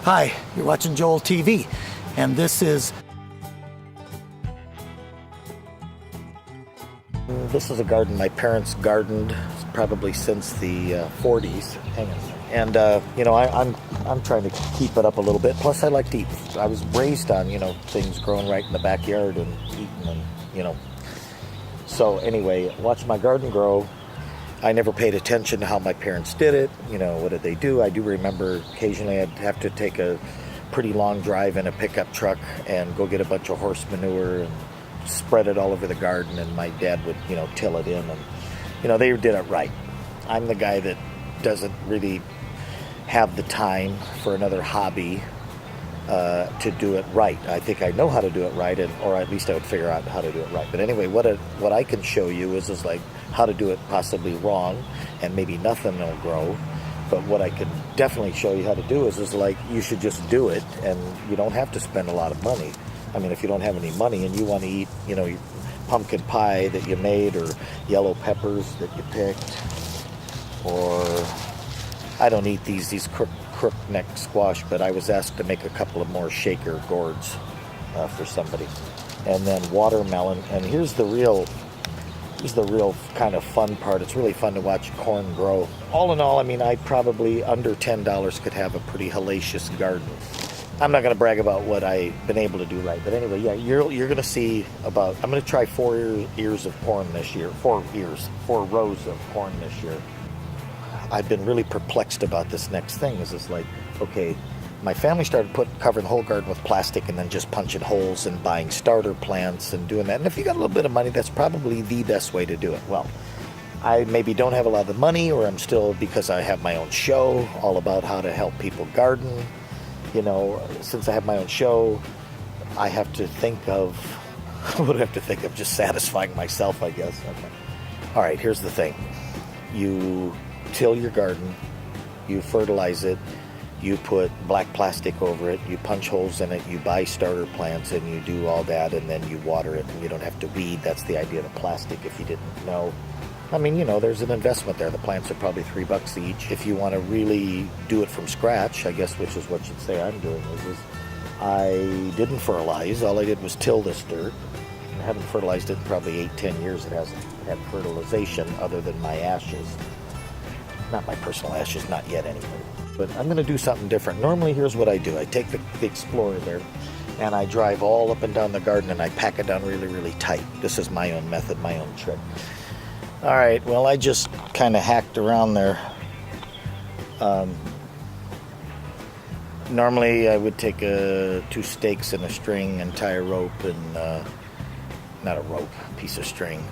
Hi, you're watching Joel TV, and this is a garden my parents gardened probably since the 40s. Hang on. And you know, I'm trying to keep it up a little bit. Plus, I like to eat. I was raised on, you know, things growing right in the backyard and eating, and you know. So anyway, watch my garden grow. I never paid attention to how my parents did it. You know, what did they do? I do remember occasionally I'd have to take a pretty long drive in a pickup truck and go get a bunch of horse manure and spread it all over the garden, and my dad would, you know, till it in, and you know, they did it right. I'm the guy that doesn't really have the time for another hobby to do it right. I think I know how to do it right, or at least I would figure out how to do it right. But anyway, what I can show you is like how to do it possibly wrong, and maybe nothing will grow. But what I can definitely show you how to do is like you should just do it, and you don't have to spend a lot of money. I mean, if you don't have any money and you want to eat, you know, your pumpkin pie that you made, or yellow peppers that you picked, or I don't eat these crook neck squash, but I was asked to make a couple of more shaker gourds for somebody. And then watermelon, and here's the real kind of fun part. It's really fun to watch corn grow. All in all, I mean, I probably under $10 could have a pretty hellacious garden. I'm not going to brag about what I've been able to do right, but anyway, yeah, you're going to see about. I'm going to try 4 ears of corn this year. 4 rows of corn this year. I've been really perplexed about this next thing. Is it's like, okay, my family started covering the whole garden with plastic and then just punching holes and buying starter plants and doing that. And if you got a little bit of money, that's probably the best way to do it. Well, I maybe don't have a lot of money, or I'm still, because I have my own show all about how to help people garden. You know, since I have my own show, I have to think of, what do I have to think of? Just satisfying myself, I guess. Okay. All right, here's the thing. You till your garden, you fertilize it, you put black plastic over it, you punch holes in it, you buy starter plants, and you do all that, and then you water it, and you don't have to weed. That's the idea of the plastic, if you didn't know. I mean, you know, there's an investment there. The plants are probably $3 each. If you want to really do it from scratch, I guess, which is what you'd say I'm doing, is I didn't fertilize. All I did was till this dirt. I haven't fertilized it in probably 8-10 years. It hasn't had fertilization other than my ashes. Not my personal ashes, not yet anyway. But I'm going to do something different. Normally, here's what I do. I take the Explorer there, and I drive all up and down the garden, and I pack it down really, really tight. This is my own method, my own trick. All right, well, I just kind of hacked around there. Normally, I would take 2 stakes and a string and tie a rope, and not a rope, a piece of string,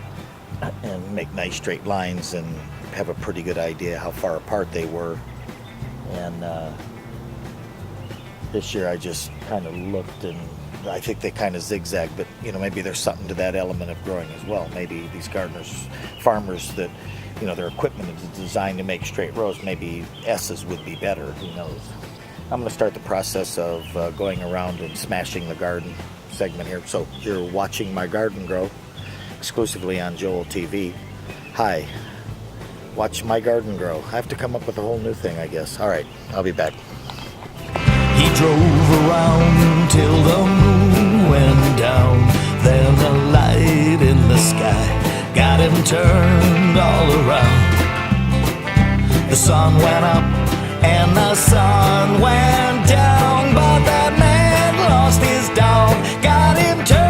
and make nice straight lines and have a pretty good idea how far apart they were. And this year I just kind of looked, and I think they kind of zigzag, but you know, maybe there's something to that element of growing as well. Maybe these farmers that, you know, their equipment is designed to make straight rows, maybe S's would be better, who knows. I'm going to start the process of going around and smashing the garden segment here. So you're watching my garden grow exclusively on Joel TV. Hi. Watch my garden grow. I have to come up with a whole new thing, I guess. All right, I'll be back. He drove around till the moon went down. Then a light in the sky got him turned all around. The sun went up and the sun went down, but that man lost his dog, got him turned.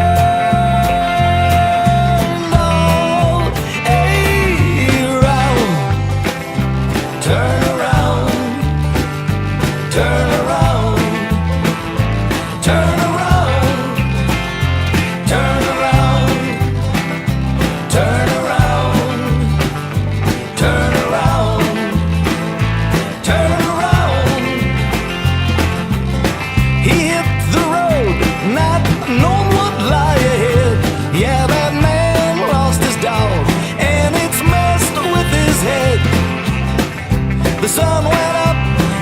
The sun went up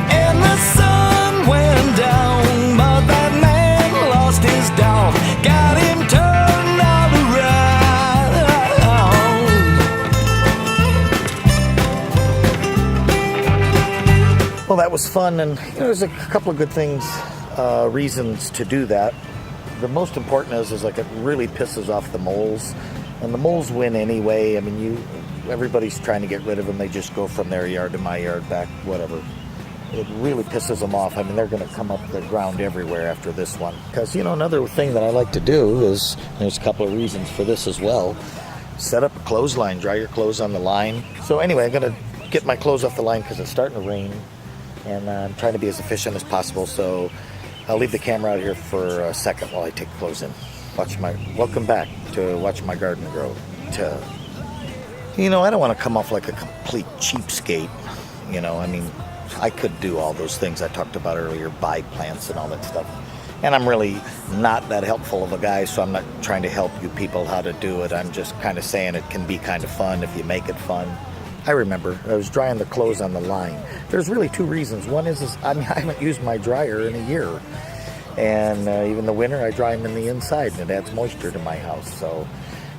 and the sun Well, that was fun, and there's a couple of good things, reasons to do that. The most important is like it really pisses off the moles, and the moles win anyway. I mean, everybody's trying to get rid of them. They just go from their yard to my yard, back, whatever. It really pisses them off. I mean, they're going to come up the ground everywhere after this one. Because, another thing that I like to do is, there's a couple of reasons for this as well, set up a clothesline, dry your clothes on the line. So anyway, I'm going to get my clothes off the line because it's starting to rain, and I'm trying to be as efficient as possible. So I'll leave the camera out here for a second while I take clothes in. Welcome back to watch my garden grow. I don't want to come off like a complete cheapskate. I mean, I could do all those things I talked about earlier, buy plants and all that stuff. And I'm really not that helpful of a guy, so I'm not trying to help you people how to do it. I'm just kind of saying it can be kind of fun if you make it fun. I remember I was drying the clothes on the line. There's really two reasons. One is I haven't used my dryer in a year. And even the winter, I dry them in the inside, and it adds moisture to my house. So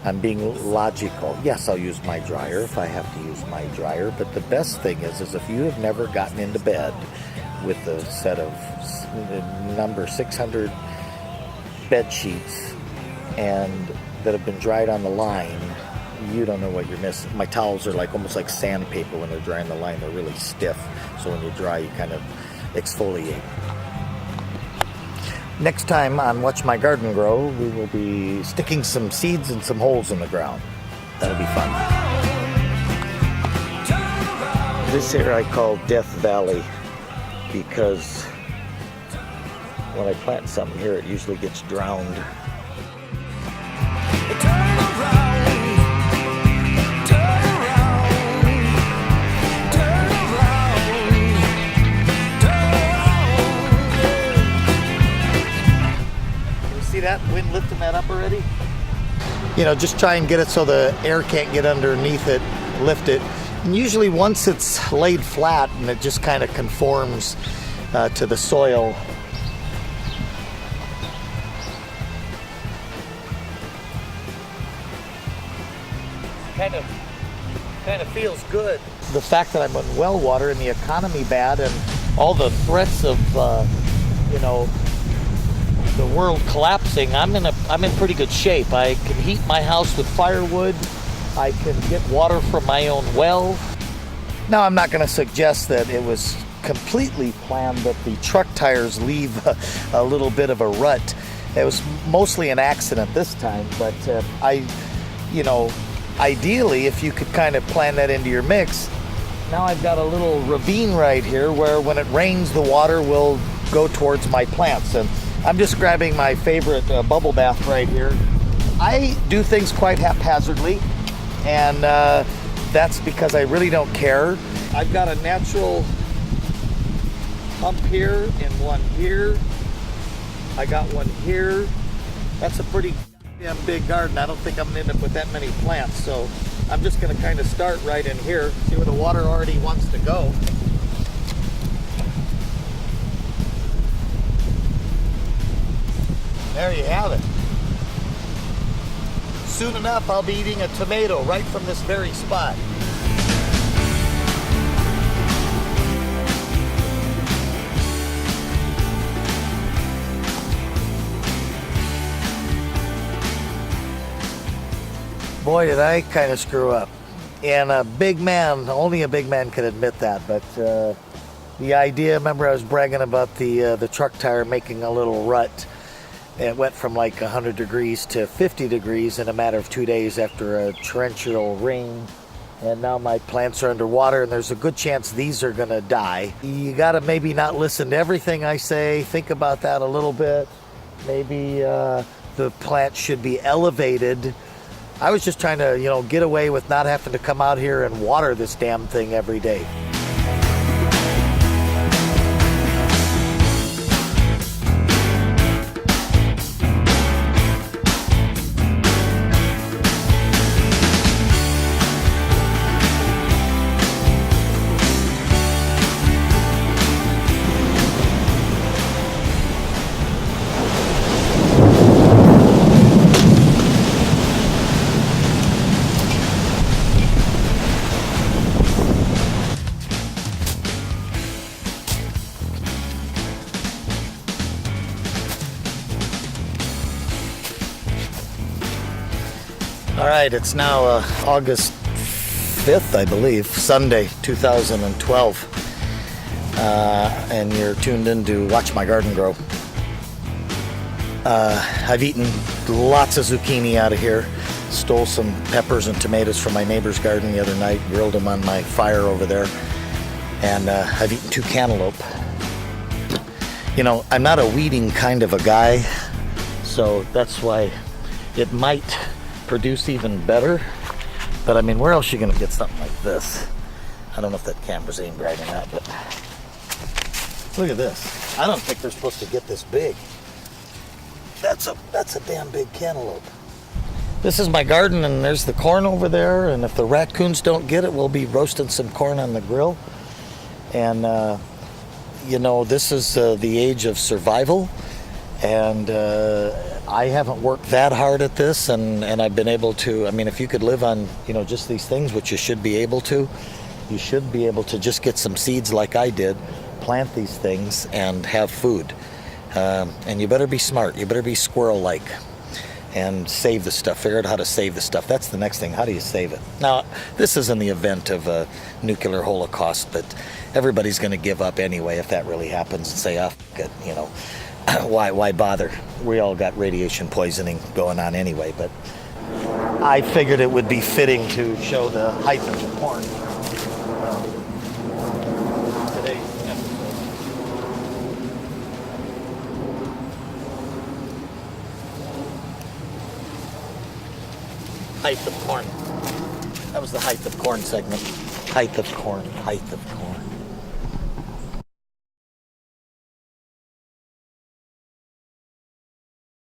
I'm being logical. Yes, I'll use my dryer if I have to use my dryer. But the best thing is if you have never gotten into bed with a set of number 600 bed sheets and that have been dried on the line, you don't know what you're missing. My towels are almost like sandpaper when they're drying the line. They're really stiff. So when you dry, you kind of exfoliate. Next time on Watch My Garden Grow, we will be sticking some seeds in some holes in the ground. That'll be fun. This here I call Death Valley because when I plant something here, it usually gets drowned. That wind lifting that up already? Just try and get it so the air can't get underneath it, lift it. And usually once it's laid flat and it just kind of conforms to the soil. Kind of feels good. The fact that I'm on well water and the economy bad and all the threats of, the world collapsing, I'm in pretty good shape. I can heat my house with firewood. I can get water from my own well. Now, I'm not going to suggest that it was completely planned that the truck tires leave a little bit of a rut. It was mostly an accident this time, but ideally, if you could kind of plan that into your mix. Now I've got a little ravine right here where when it rains, the water will go towards my plants. And I'm just grabbing my favorite bubble bath right here. I do things quite haphazardly, and that's because I really don't care. I've got a natural pump here and one here. I got one here. That's a pretty damn big garden. I don't think I'm gonna end up with that many plants, so I'm just gonna kind of start right in here, see where the water already wants to go. There you have it. Soon enough, I'll be eating a tomato right from this very spot. Boy, did I kind of screw up. And a big man, only a big man can admit that, but the idea, remember I was bragging about the truck tire making a little rut. It went from like 100 degrees to 50 degrees in a matter of 2 days after a torrential rain. And now my plants are underwater, and there's a good chance these are gonna die. You gotta maybe not listen to everything I say. Think about that a little bit. Maybe the plant should be elevated. I was just trying to, get away with not having to come out here and water this damn thing every day. All right, it's now August 5th, I believe, Sunday, 2012. And you're tuned in to Watch My Garden Grow. I've eaten lots of zucchini out of here. Stole some peppers and tomatoes from my neighbor's garden the other night, grilled them on my fire over there. And I've eaten 2 cantaloupe. You know, I'm not a weeding kind of a guy, so that's why it might produce even better. But I mean, where else are you going to get something like this? I don't know if that camera's aimed right or not, but look at this. I don't think they're supposed to get this big. That's a damn big cantaloupe. This is my garden, and there's the corn over there, and if the raccoons don't get it, we'll be roasting some corn on the grill. And you know, this is the age of survival, and I haven't worked that hard at this, and I've been able to, I mean, if you could live on, you know, just these things, which you should be able to, you should be able to just get some seeds like I did, plant these things, and have food. And you better be smart. You better be squirrel-like and save the stuff. Figure out how to save the stuff. That's the next thing. How do you save it? Now, this is in the event of a nuclear holocaust, but everybody's going to give up anyway if that really happens and say, oh, good, you know, why bother? We all got radiation poisoning going on anyway, but I figured it would be fitting to show the height of the corn. Today. Height of corn. That was the height of corn segment. Height of corn. Height of corn.